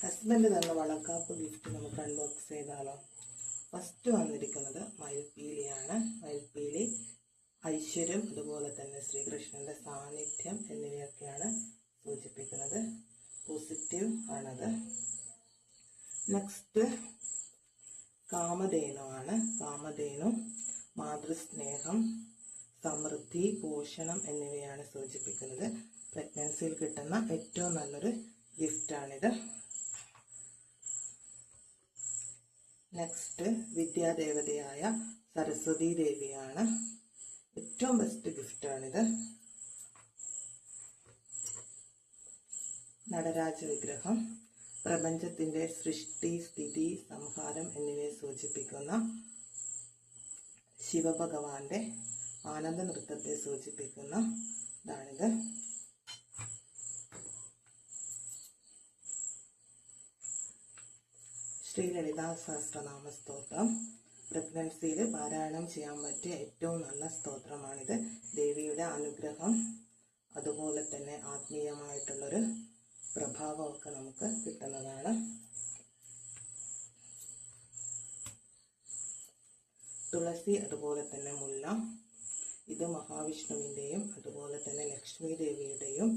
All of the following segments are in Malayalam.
ഹസ്ബൻഡ് തന്ന വളക്കാപ്പ് ഗിഫ്റ്റ് നമുക്ക് അൺബോക്സ് ചെയ്താലോ? ഫസ്റ്റ് വന്നിരിക്കുന്നത് മയിൽപ്പീലിയാണ്. മയിൽപ്പീലി ഐശ്വര്യം, അതുപോലെ തന്നെ ശ്രീകൃഷ്ണന്റെ സാന്നിധ്യം എന്നിവയൊക്കെയാണ് സൂചിപ്പിക്കുന്നത്. പോസിറ്റീവ് ആണത്. നെക്സ്റ്റ് കാമധേനു ആണ്. കാമധേനു മാതൃസ്നേഹം, സമൃദ്ധി, പോഷണം എന്നിവയാണ് സൂചിപ്പിക്കുന്നത്. പ്രഗ്നൻസിയിൽ കിട്ടുന്ന ഏറ്റവും നല്ലൊരു ഗിഫ്റ്റാണിത്. നെക്സ്റ്റ് വിദ്യാദേവതയായ സരസ്വതി ദേവിയാണ്. ഏറ്റവും ബെസ്റ്റ് ഗിഫ്റ്റാണിത്. നടരാജ വിഗ്രഹം പ്രപഞ്ചത്തിന്റെ സൃഷ്ടി, സ്ഥിതി, സംഹാരം എന്നിവയെ സൂചിപ്പിക്കുന്ന ശിവഭഗവാന്റെ ആനന്ദ നൃത്തത്തെ സൂചിപ്പിക്കുന്ന ഇതാണിത്. ശ്രീ ലളിതാ സഹസ്രനാമ സ്തോത്രം പ്രഗ്നൻസിയിൽ പാരായണം ചെയ്യാൻ പറ്റിയ ഏറ്റവും നല്ല സ്തോത്രമാണിത്. ദേവിയുടെ അനുഗ്രഹം, അതുപോലെ തന്നെ ആത്മീയമായിട്ടുള്ളൊരു പ്രഭാവമൊക്കെ നമുക്ക് കിട്ടുന്നതാണ്. തുളസി, അതുപോലെ തന്നെ മുല്ല, ഇത് മഹാവിഷ്ണുവിൻ്റെയും അതുപോലെ തന്നെ ലക്ഷ്മി ദേവിയുടെയും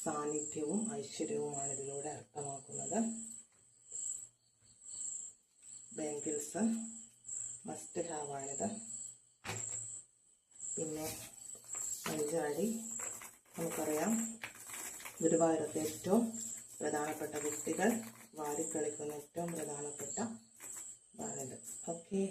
സാന്നിധ്യവും ഐശ്വര്യവുമാണ് ഇതിലൂടെ അർത്ഥമാക്കുന്നത്. ബാംഗിൾസ് മസ്റ്റ് ഹാവ് ആണിത്. പിന്നെ മഞ്ചാടി, നമുക്കറിയാം ഗുരുവായൂരത്തെ ഏറ്റവും പ്രധാനപ്പെട്ട കുട്ടികൾ വാരിക്കളിക്കുന്ന ഏറ്റവും പ്രധാനപ്പെട്ട ഇതാണിത്. ഓക്കെ.